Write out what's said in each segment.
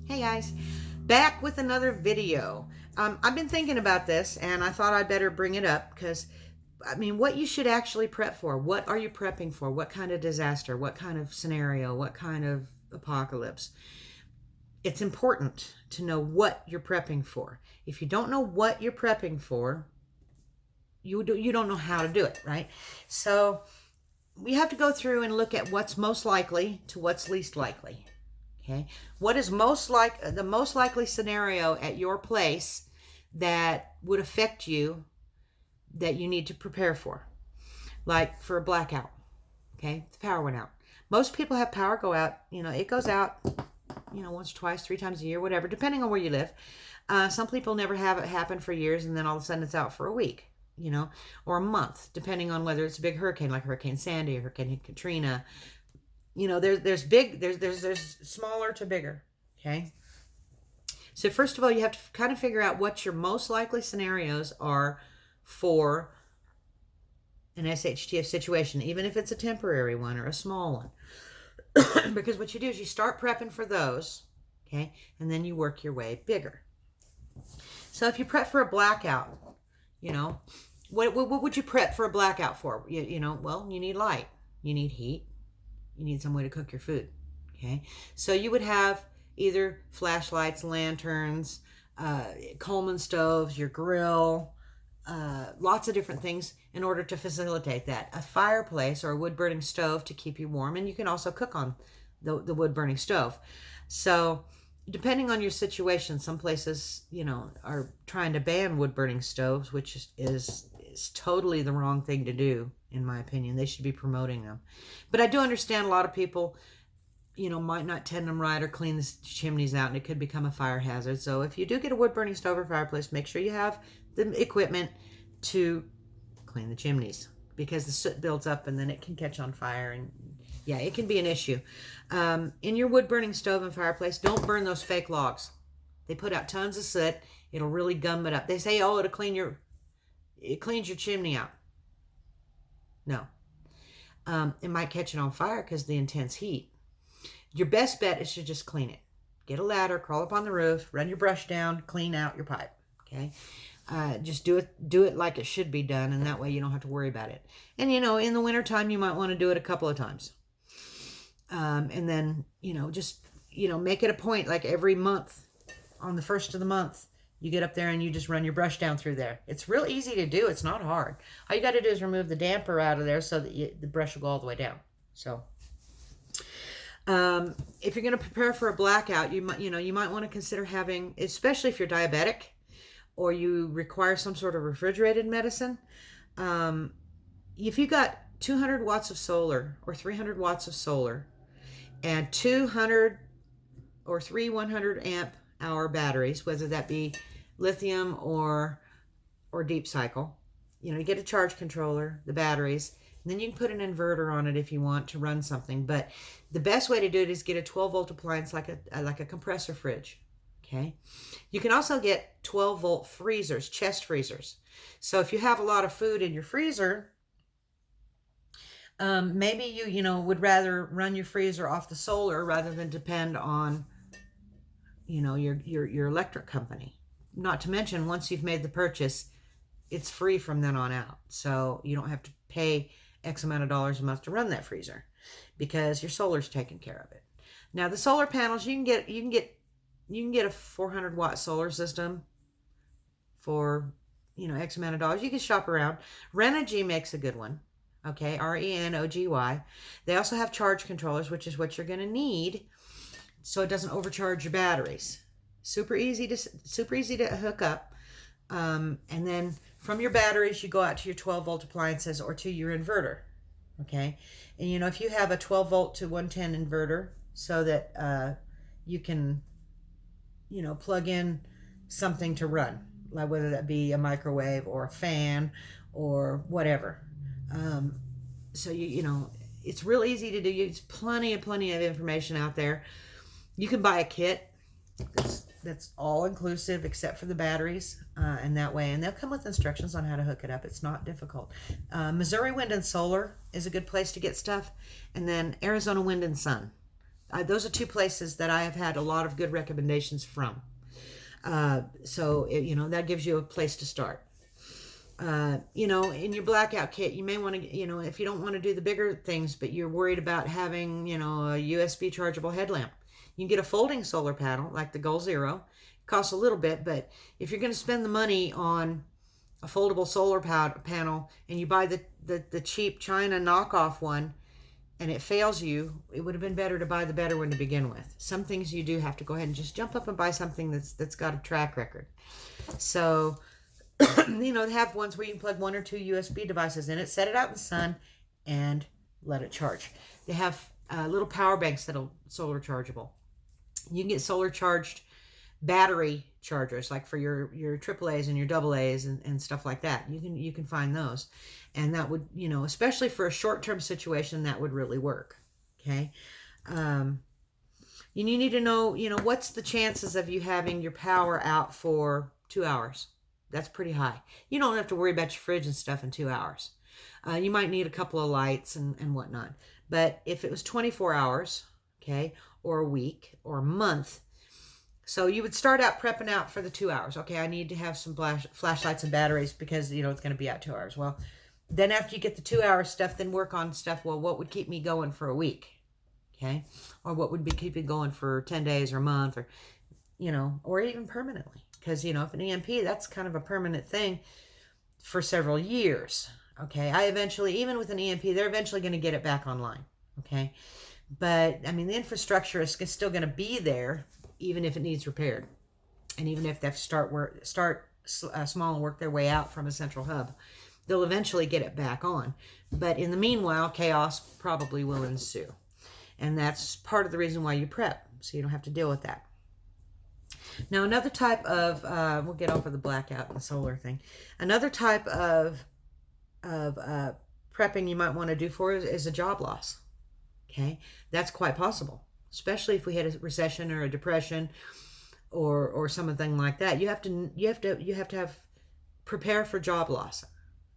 Hey guys, back with another video. I've been thinking about this and I thought I'd better bring it up because, what you should actually prep for. What are you prepping for? What kind of disaster? What kind of scenario? What kind of apocalypse? It's important to know what you're prepping for. If you don't know what you're prepping for, you don't know how to do it, right? So we have to go through and look at what's most likely to what's least likely. Okay, what is the most likely scenario at your place that would affect you that you need to prepare for? Like for a blackout. Okay, the power went out. Most people have power go out. It goes out, once, twice, 3 times a year, whatever, depending on where you live. Some people never have it happen for years, and then all of a sudden it's out for a week, or a month, depending on whether it's a big hurricane like Hurricane Sandy or Hurricane Katrina. There's smaller to bigger. Okay. So first of all, you have to kind of figure out what your most likely scenarios are for an SHTF situation, even if it's a temporary one or a small one. Because what you do is you start prepping for those, okay, and then you work your way bigger. So if you prep for a blackout, what would you prep for a blackout for? Well, you need light, you need heat, you need some way to cook your food. Okay, so you would have either flashlights, lanterns, Coleman stoves, your grill, lots of different things in order to facilitate that. A fireplace or a wood-burning stove to keep you warm, and you can also cook on the wood-burning stove. So depending on your situation, some places, are trying to ban wood-burning stoves, which is totally the wrong thing to do, in my opinion. They should be promoting them. But I do understand a lot of people, might not tend them right or clean the chimneys out, and it could become a fire hazard. So if you do get a wood-burning stove or fireplace, make sure you have the equipment to clean the chimneys, because the soot builds up and then it can catch on fire, and yeah, it can be an issue. In your wood-burning stove and fireplace, don't burn those fake logs. They put out tons of soot. It'll really gum it up. They say, oh, it cleans your chimney out. No. It might catch it on fire because of the intense heat. Your best bet is to just clean it. Get a ladder, crawl up on the roof, run your brush down, clean out your pipe. Okay, just do it like it should be done, and that way you don't have to worry about it. And in the wintertime, you might want to do it a couple of times. And then just make it a point, like every month, on the first of the month, you get up there and you just run your brush down through there. It's real easy to do. It's not hard. All you got to do is remove the damper out of there so that the brush will go all the way down. So if you're going to prepare for a blackout, you might want to consider having, especially if you're diabetic or you require some sort of refrigerated medicine. If you got 200 watts of solar or 300 watts of solar and 200 or 100 amp hour batteries, whether that be lithium or deep cycle, you get a charge controller, the batteries, and then you can put an inverter on it if you want to run something. But the best way to do it is get a 12-volt appliance like a compressor fridge. Okay. You can also get 12-volt freezers, chest freezers. So if you have a lot of food in your freezer, maybe you would rather run your freezer off the solar rather than depend on your electric company. Not to mention, once you've made the purchase, it's free from then on out. So you don't have to pay X amount of dollars a month to run that freezer, because your solar's taking care of it. Now the solar panels, you can get a 400 watt solar system for X amount of dollars. You can shop around. Renogy makes a good one. Okay, RENOGY. They also have charge controllers, which is what you're going to need so it doesn't overcharge your batteries. Super easy to hook up. And then from your batteries, you go out to your 12-volt appliances or to your inverter. Okay, and if you have a 12-volt to 110 inverter, so that you can plug in something to run, like whether that be a microwave or a fan or whatever. So it's real easy to do. There's plenty of information out there. You can buy a kit that's all inclusive except for the batteries, and that way, and they'll come with instructions on how to hook it up. It's not difficult. Missouri Wind and Solar is a good place to get stuff, and then Arizona Wind and Sun. Those are two places that I have had a lot of good recommendations from. So that gives you a place to start. In your blackout kit, you may want to, if you don't want to do the bigger things, but you're worried about having, a USB chargeable headlamp, you can get a folding solar panel like the Goal Zero. It costs a little bit, but if you're going to spend the money on a foldable solar panel and you buy the cheap China knockoff one and it fails you, it would have been better to buy the better one to begin with. Some things you do have to go ahead and just jump up and buy something that's got a track record. So, they have ones where you can plug 1 or 2 USB devices in it, set it out in the sun, and let it charge. They have little power banks that'll solar chargeable. You can get solar charged battery chargers, like for your AAAs and your AA's and stuff like that. You can find those, and that would, especially for a short-term situation, that would really work. Okay. You need to know, what's the chances of you having your power out for 2 hours? That's pretty high. You don't have to worry about your fridge and stuff in 2 hours. You might need a couple of lights and whatnot. But if it was 24 hours, okay, or a week or a month, so you would start out prepping out for the 2 hours. Okay, I need to have some flashlights and batteries because, it's going to be out 2 hours. Well, then after you get the 2 hour stuff, then work on stuff. Well, what would keep me going for a week? Okay, or what would be keeping going for 10 days or a month, or, or even permanently. Because, if an EMP, that's kind of a permanent thing for several years. Okay, even with an EMP, they're eventually going to get it back online. Okay, but the infrastructure is still going to be there, even if it needs repaired, and even if they have to start small and work their way out from a central hub, they'll eventually get it back on. But in the meanwhile, chaos probably will ensue, and that's part of the reason why you prep, so you don't have to deal with that. Now, another type of, we'll get over the blackout and the solar thing. Another type of prepping you might want to do for is a job loss. Okay, that's quite possible, especially if we had a recession or a depression or something like that. You have to prepare for job loss.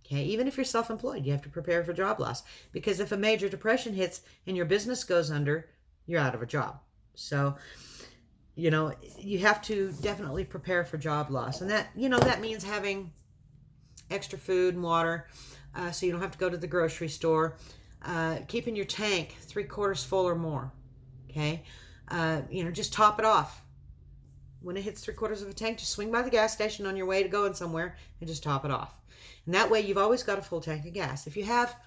Okay, even if you're self-employed, you have to prepare for job loss, because if a major depression hits and your business goes under, you're out of a job. So, you have to definitely prepare for job loss. And that means having extra food and water, so you don't have to go to the grocery store. Keeping your tank 3/4 full or more. Okay. Just top it off. When it hits 3/4 of a tank, just swing by the gas station on your way to going somewhere and just top it off. And that way you've always got a full tank of gas. If you have,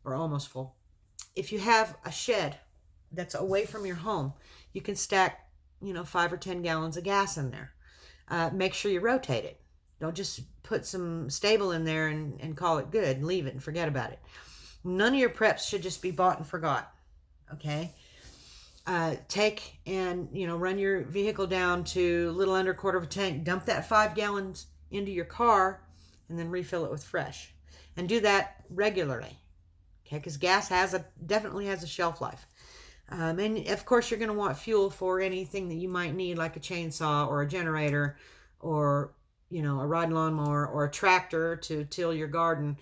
or almost full, if you have a shed that's away from your home, you can stack 5 or 10 gallons of gas in there. Make sure you rotate it. Don't just put some stable in there and call it good and leave it and forget about it. None of your preps should just be bought and forgot. Okay. Take and, run your vehicle down to a little under 1/4 of a tank, dump that 5 gallons into your car, and then refill it with fresh. And do that regularly. Okay. Because gas definitely has a shelf life. And of course, you're going to want fuel for anything that you might need, like a chainsaw or a generator or, a riding lawnmower or a tractor to till your garden,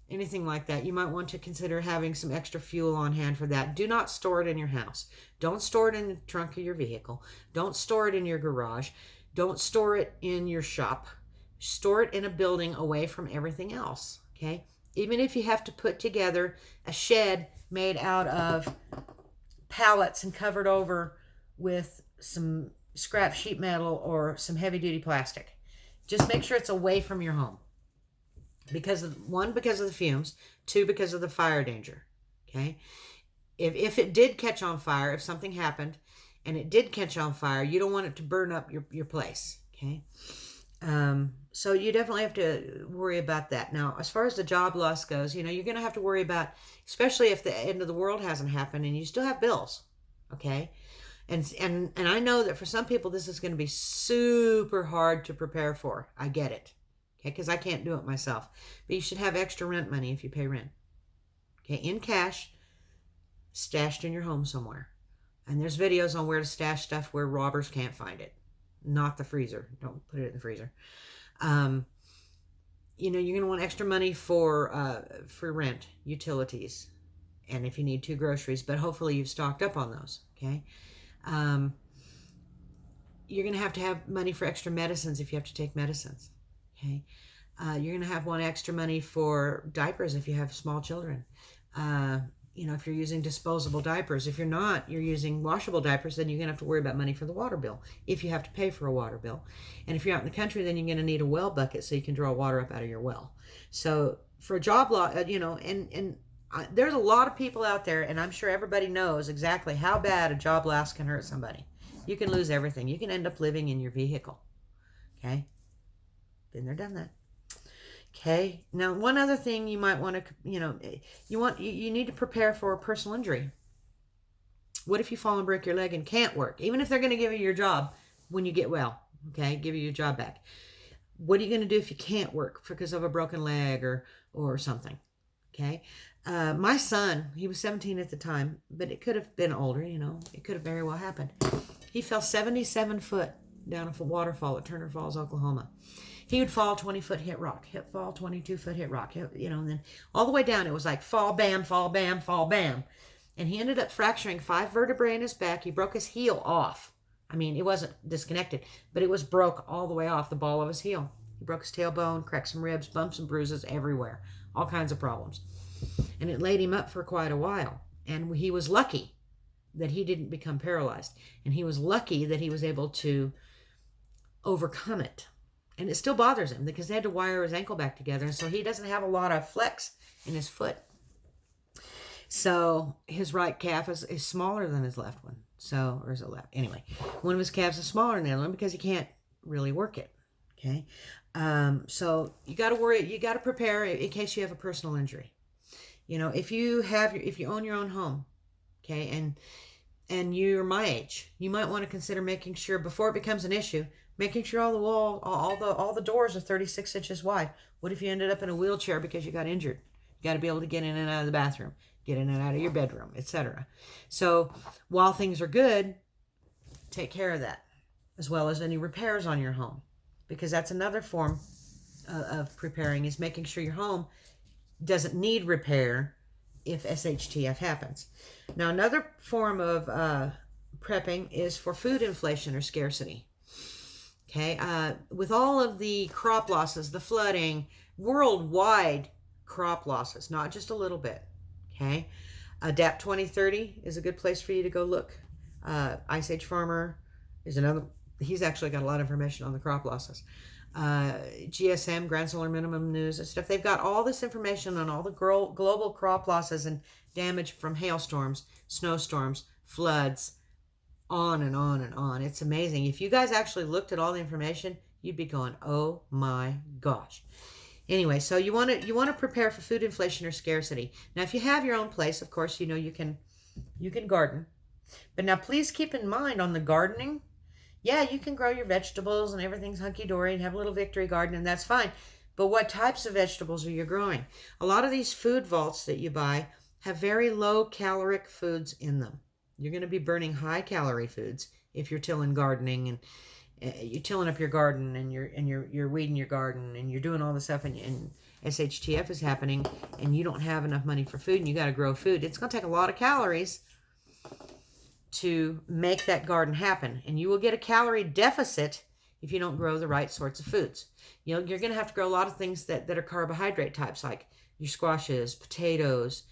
anything like that. You might want to consider having some extra fuel on hand for that. Do not store it in your house. Don't store it in the trunk of your vehicle. Don't store it in your garage. Don't store it in your shop. Store it in a building away from everything else. Okay? Even if you have to put together a shed made out of pallets and covered over with some scrap sheet metal or some heavy duty plastic. Just make sure it's away from your home. Because of the fumes, 2, because of the fire danger. Okay. If it did catch on fire, if something happened and it did catch on fire, you don't want it to burn up your place. Okay. So you definitely have to worry about that. Now, as far as the job loss goes, you're going to have to worry about, especially if the end of the world hasn't happened and you still have bills. Okay. And I know that for some people, this is going to be super hard to prepare for. I get it. Okay. Because I can't do it myself, but you should have extra rent money if you pay rent. Okay. In cash, stashed in your home somewhere. And there's videos on where to stash stuff where robbers can't find it. Not the freezer. Don't put it in the freezer. You're going to want extra money for rent, utilities, and if you need 2 groceries, but hopefully you've stocked up on those. Okay. You're going to have money for extra medicines if you have to take medicines. Okay. You're going to want extra money for diapers if you have small children. If you're using disposable diapers. If you're not, you're using washable diapers, then you're going to have to worry about money for the water bill if you have to pay for a water bill. And if you're out in the country, then you're going to need a well bucket so you can draw water up out of your well. So for a job law, there's a lot of people out there, and I'm sure everybody knows exactly how bad a job loss can hurt somebody. You can lose everything. You can end up living in your vehicle. Okay? Been there, done that. Okay. Now, one other thing you might want to, you need to prepare for a personal injury. What if you fall and break your leg and can't work? Even if they're going to give you your job when you get well, okay, give you your job back. What are you going to do if you can't work because of a broken leg or something? Okay. My son, he was 17 at the time, but it could have been older, it could have very well happened. He fell 77 foot down a waterfall at Turner Falls, Oklahoma. He would fall 20-foot, hit rock, hit fall 22-foot, hit rock, and then all the way down it was like fall, bam, fall, bam, fall, bam. And he ended up fracturing 5 vertebrae in his back. He broke his heel off. I mean, it wasn't disconnected, but it was broke all the way off the ball of his heel. He broke his tailbone, cracked some ribs, bumps and bruises everywhere, all kinds of problems. And it laid him up for quite a while. And he was lucky that he didn't become paralyzed. And he was lucky that he was able to overcome it. And it still bothers him because they had to wire his ankle back together. And so he doesn't have a lot of flex in his foot. So his right calf is smaller than his left one. So, or is it left? Anyway, one of his calves is smaller than the other one because he can't really work it. Okay. So you got to worry, you got to prepare in case you have a personal injury. If you own your own home, okay, and you're my age, you might want to consider making sure before it becomes an issue, making sure all the doors are 36 inches wide. What if you ended up in a wheelchair because you got injured? You got to be able to get in and out of the bathroom, get in and out of your bedroom, etc. So while things are good, take care of that, as well as any repairs on your home, because that's another form of preparing, is making sure your home doesn't need repair if SHTF happens. Now, another form of prepping is for food inflation or scarcity. Okay, with all of the crop losses, the flooding, worldwide crop losses, not just a little bit. Okay, Adapt 2030 is a good place for you to go look. Ice Age Farmer is another. He's actually got a lot of information on the crop losses. GSM, Grand Solar Minimum News and stuff. They've got all this information on all the global crop losses and damage from hailstorms, snowstorms, floods, on and on and on. It's amazing. If you guys actually looked at all the information, you'd be going, oh my gosh. Anyway, so you want to prepare for food inflation or scarcity. Now, if you have your own place, of course, you can garden. But now please keep in mind on the gardening, yeah, you can grow your vegetables and everything's hunky-dory and have a little victory garden, and that's fine. But what types of vegetables are you growing? A lot of these food vaults that you buy have very low caloric foods in them. You're going to be burning high calorie foods if you're tilling gardening, and you're tilling up your garden, and you're weeding your garden, and you're doing all this stuff, and SHTF is happening, and you don't have enough money for food, and you got to grow food. It's going to take a lot of calories to make that garden happen, and you will get a calorie deficit if you don't grow the right sorts of foods. You're going to have to grow a lot of things that are carbohydrate types, like your squashes, potatoes,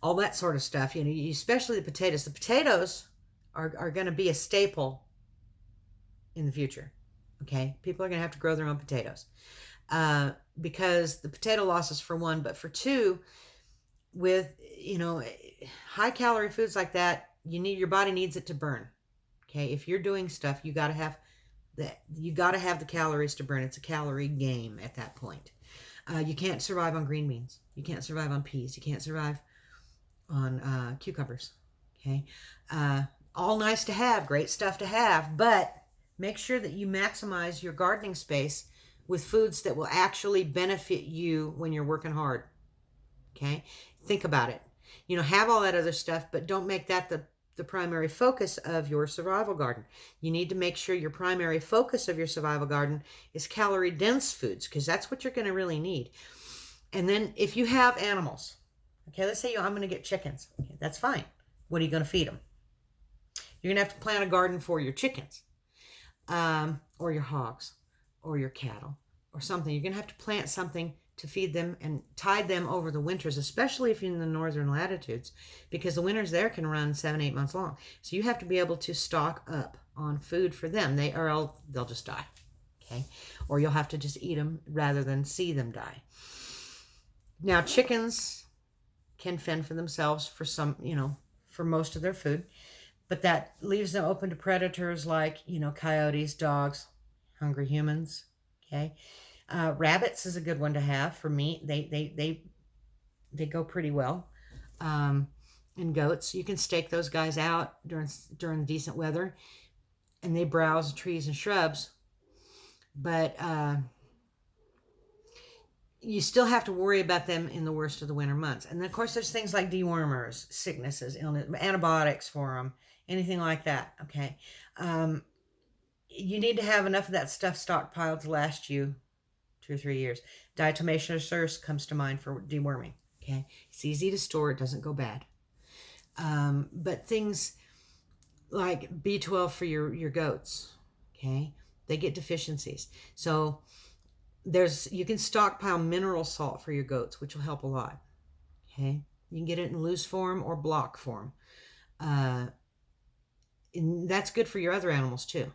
all that sort of stuff. Especially the potatoes. The potatoes are going to be a staple in the future. Okay, people are going to have to grow their own potatoes because the potato losses, for one, but for two, with high calorie foods like that, your body needs it to burn. Okay, if you're doing stuff, you got to have the calories to burn. It's a calorie game at that point. You can't survive on green beans. You can't survive on peas. You can't survive on cucumbers. Okay, all nice to have, great stuff to have, but make sure that you maximize your gardening space with foods that will actually benefit you when you're working hard. Okay, think about it. Have all that other stuff, but don't make that the primary focus of your survival garden. You need to make sure your primary focus of your survival garden is calorie dense foods, because that's what you're going to really need. And then if you have animals, okay, let's say I'm going to get chickens. Okay, that's fine. What are you going to feed them? You're going to have to plant a garden for your chickens, or your hogs, or your cattle, or something. You're going to have to plant something to feed them and tide them over the winters, especially if you're in the northern latitudes, because the winters there can run 7-8 months long. So you have to be able to stock up on food for them. They'll just die. Okay, or you'll have to just eat them rather than see them die. Now, chickens can fend for themselves for some, for most of their food, but that leaves them open to predators like, coyotes, dogs, hungry humans. Okay, rabbits is a good one to have for meat. They go pretty well. And goats, you can stake those guys out during decent weather, and they browse trees and shrubs. But you still have to worry about them in the worst of the winter months. And then, of course, there's things like dewormers, sicknesses, illness, antibiotics for them, anything like that. Okay, you need to have enough of that stuff stockpiled to last you 2 or 3 years. Diatomaceous comes to mind for deworming. Okay, it's easy to store; it doesn't go bad. But things like B12 for your goats. Okay, they get deficiencies. So you can stockpile mineral salt for your goats, which will help a lot. Okay, you can get it in loose form or block form. And that's good for your other animals too.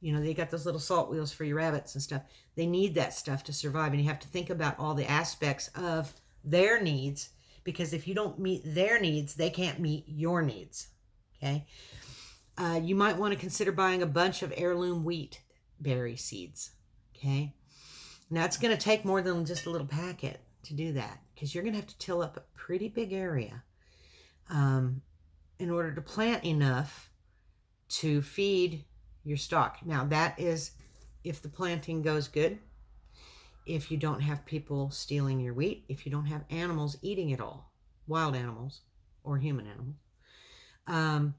They got those little salt wheels for your rabbits and stuff. They need that stuff to survive, and you have to think about all the aspects of their needs, because if you don't meet their needs, they can't meet your needs. Okay, you might want to consider buying a bunch of heirloom wheat berry seeds. Okay, now it's going to take more than just a little packet to do that, because you're going to have to till up a pretty big area in order to plant enough to feed your stock. Now, that is if the planting goes good, if you don't have people stealing your wheat, if you don't have animals eating it all, wild animals or human animals,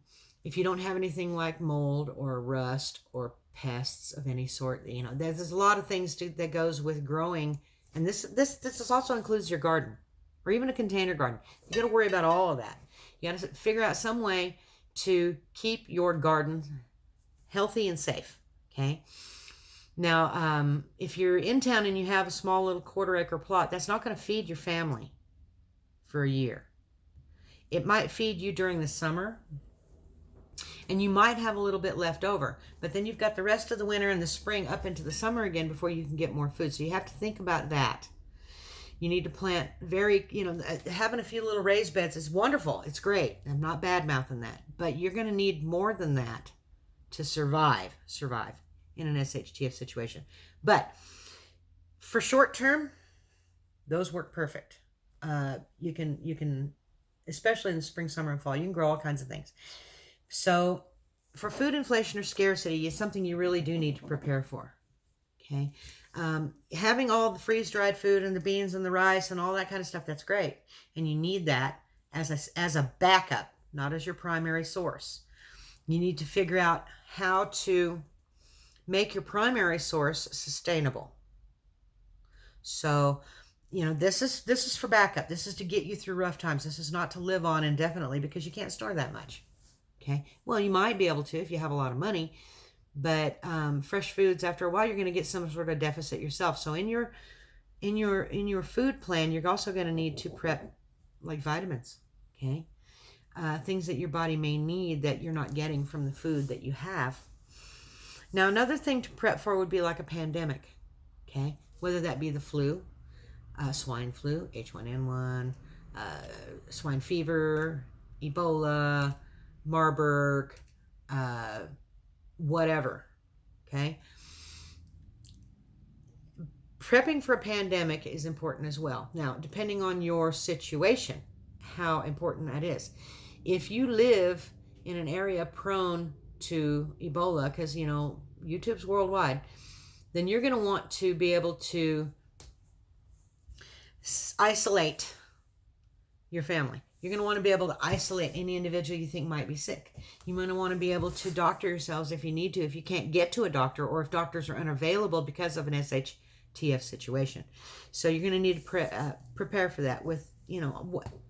if you don't have anything like mold or rust or pests of any sort. There's a lot of things that goes with growing, and this also includes your garden or even a container garden. You got to worry about all of that. You got to figure out some way to keep your garden healthy and safe. Okay, now if you're in town and you have a small little 1/4 acre plot, that's not going to feed your family for a year. It might feed you during the summer, and you might have a little bit left over, but then you've got the rest of the winter and the spring up into the summer again before you can get more food. So you have to think about that. You need to plant having a few little raised beds is wonderful. It's great. I'm not bad-mouthing that, but you're going to need more than that to survive in an SHTF situation. But for short term, those work perfect. You can, especially in the spring, summer, and fall, you can grow all kinds of things. So for food inflation or scarcity is something you really do need to prepare for. Okay. Having all the freeze-dried food and the beans and the rice and all that kind of stuff, that's great. And you need that as a backup, not as your primary source. You need to figure out how to make your primary source sustainable. So, this is for backup. This is to get you through rough times. This is not to live on indefinitely, because you can't store that much. Okay. Well, you might be able to if you have a lot of money, but fresh foods, after a while, you're going to get some sort of deficit yourself. So in your food plan, you're also going to need to prep like vitamins. Okay. Things that your body may need that you're not getting from the food that you have. Now, another thing to prep for would be like a pandemic, okay? Whether that be the flu, swine flu, H1N1, swine fever, Ebola, Marburg, whatever, okay? Prepping for a pandemic is important as well. Now, depending on your situation, how important that is. If you live in an area prone to Ebola, because, YouTube's worldwide, then you're going to want to be able to isolate your family. You're going to want to be able to isolate any individual you think might be sick. You're going to want to be able to doctor yourselves if you need to, if you can't get to a doctor, or if doctors are unavailable because of an SHTF situation. So you're going to need to prepare for that with,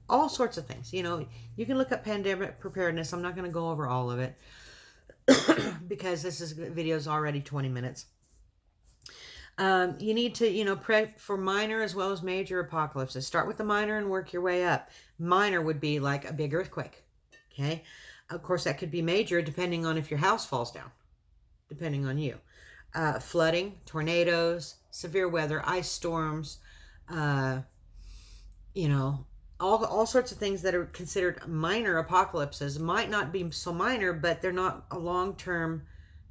all sorts of things. You can look up pandemic preparedness. I'm not going to go over all of it because video is already 20 minutes. You need to, prep for minor as well as major apocalypses. Start with the minor and work your way up. Minor would be like a big earthquake. Okay. Of course, that could be major depending on if your house falls down, depending on you. Flooding, tornadoes, severe weather, ice storms, all sorts of things that are considered minor apocalypses might not be so minor, but they're not a long-term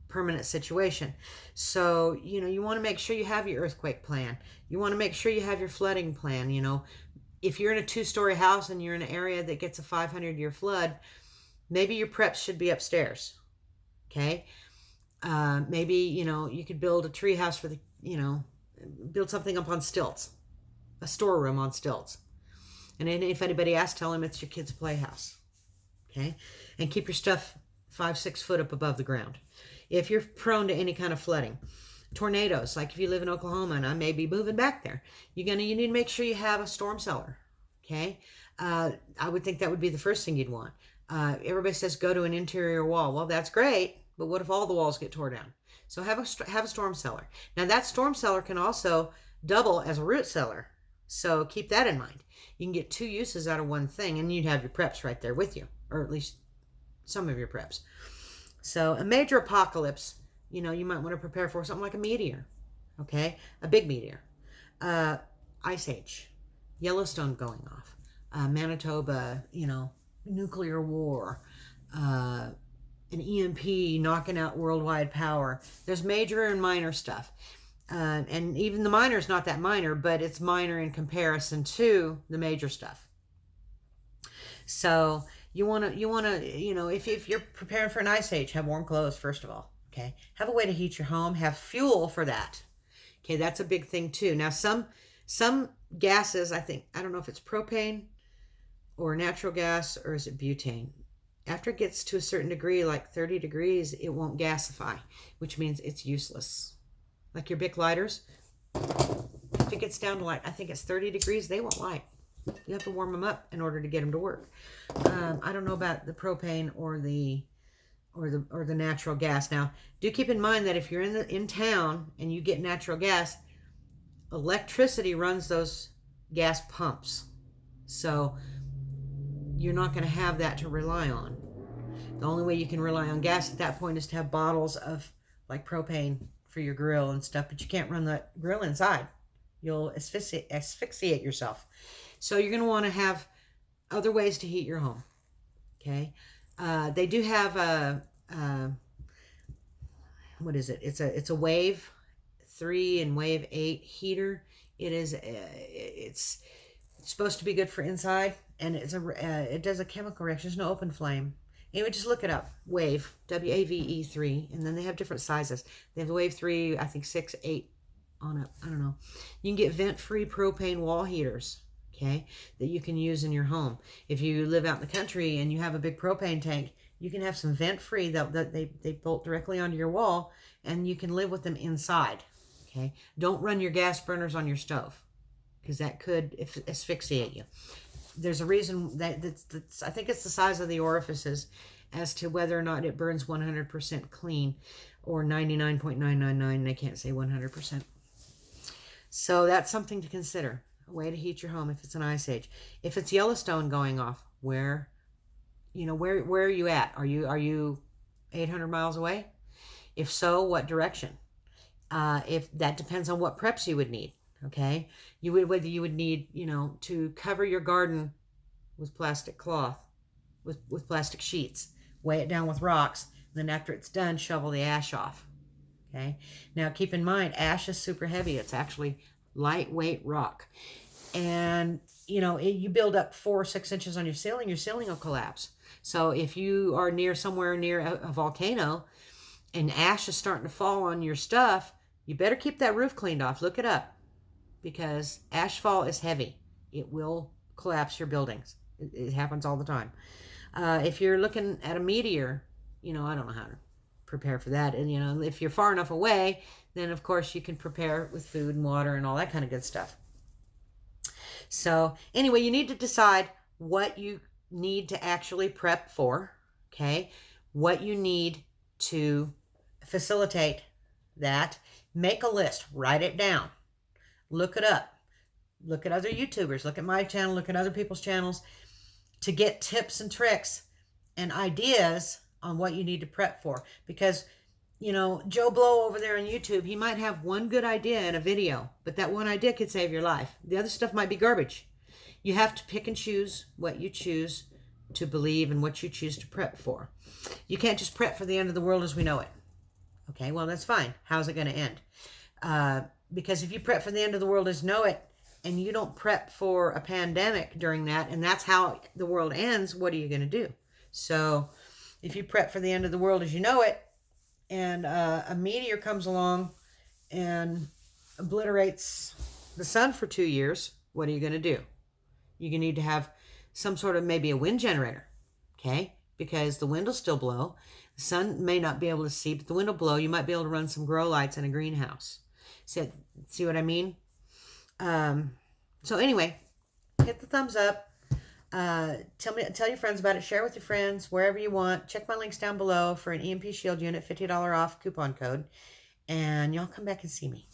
permanent situation. So, you want to make sure you have your earthquake plan. You want to make sure you have your flooding plan. If you're in a 2-story house and you're in an area that gets a 500-year flood, maybe your preps should be upstairs. Okay. Maybe, you could build a tree house for build something up on stilts, a storeroom on stilts. And if anybody asks, tell them it's your kid's playhouse. Okay. And keep your stuff 5-6 foot up above the ground. If you're prone to any kind of flooding, tornadoes, like if you live in Oklahoma and I may be moving back there, you need to make sure you have a storm cellar. Okay. I would think that would be the first thing you'd want. Everybody says go to an interior wall. Well, that's great, but what if all the walls get torn down? So have a storm cellar. Now that storm cellar can also double as a root cellar. So keep that in mind. You can get 2 uses out of one thing, and you'd have your preps right there with you, or at least some of your preps. So a major apocalypse, you might want to prepare for something like a meteor, okay? A big meteor. Ice Age, Yellowstone going off, Manitoba, nuclear war, an EMP knocking out worldwide power. There's major and minor stuff. And even the minor is not that minor, but it's minor in comparison to the major stuff. So you want to, if you're preparing for an ice age, have warm clothes, first of all. Okay. Have a way to heat your home. Have fuel for that. Okay. That's a big thing too. Now, some gases, I don't know if it's propane or natural gas, or is it butane? After it gets to a certain degree, like 30 degrees, it won't gasify, which means it's useless. Like your Bic lighters, if it gets down to I think it's 30 degrees, they won't light. You have to warm them up in order to get them to work. I don't know about the propane or the natural gas. Now, do keep in mind that if you're in town and you get natural gas, electricity runs those gas pumps. So you're not going to have that to rely on. The only way you can rely on gas at that point is to have bottles of like propane for your grill and stuff, but you can't run the grill inside. You'll asphyxiate yourself. So you're going to want to have other ways to heat your home. Okay. They do have what is it? It's a Wave 3 and Wave 8 heater. It's supposed to be good for inside, and it does a chemical reaction. There's no open flame. Anyway, just look it up. Wave, WAVE 3, and then they have different sizes. They have the Wave 3, I think 6, 8 on it. I don't know. You can get vent-free propane wall heaters, okay, that you can use in your home. If you live out in the country and you have a big propane tank, you can have some vent-free that they bolt directly onto your wall, and you can live with them inside, okay? Don't run your gas burners on your stove, because that could asphyxiate you. There's a reason that's I think it's the size of the orifices as to whether or not it burns 100% clean or 99.999. They can't say 100%. So that's something to consider. A way to heat your home if it's an ice age. If it's Yellowstone going off, where are you at? Are you 800 miles away? If so, what direction? If that depends on what preps you would need. Okay, whether you would need, to cover your garden with plastic cloth, with plastic sheets, weigh it down with rocks, and then after it's done, shovel the ash off. Okay, now keep in mind, ash is super heavy. It's actually lightweight rock, and you build up 4 or 6 inches on your ceiling will collapse. So if you are somewhere near a volcano, and ash is starting to fall on your stuff, you better keep that roof cleaned off. Look it up. Because ashfall is heavy. It will collapse your buildings. It happens all the time. If you're looking at a meteor, I don't know how to prepare for that. And, if you're far enough away, then of course you can prepare with food and water and all that kind of good stuff. So anyway, you need to decide what you need to actually prep for, okay? What you need to facilitate that. Make a list, write it down, look it up, look at other YouTubers, look at my channel, look at other people's channels to get tips and tricks and ideas on what you need to prep for. Because, you know, Joe Blow over there on YouTube, he might have one good idea in a video, but that one idea could save your life. The other stuff might be garbage. You have to pick and choose what you choose to believe and what you choose to prep for. You can't just prep for the end of the world as we know it. Okay, well, that's fine. How's it going to end? Because if you prep for the end of the world as know it, and you don't prep for a pandemic during that, and that's how the world ends, what are you going to do? So if you prep for the end of the world as you know it, and a meteor comes along and obliterates the sun for 2 years, what are you going to do? You're going to need to have some sort of maybe a wind generator, okay? Because the wind will still blow. The sun may not be able to see, but the wind will blow. You might be able to run some grow lights in a greenhouse. See what I mean? So anyway, hit the thumbs up. Tell your friends about it. Share with your friends wherever you want. Check my links down below for an EMP Shield unit, $50 off coupon code. And y'all come back and see me.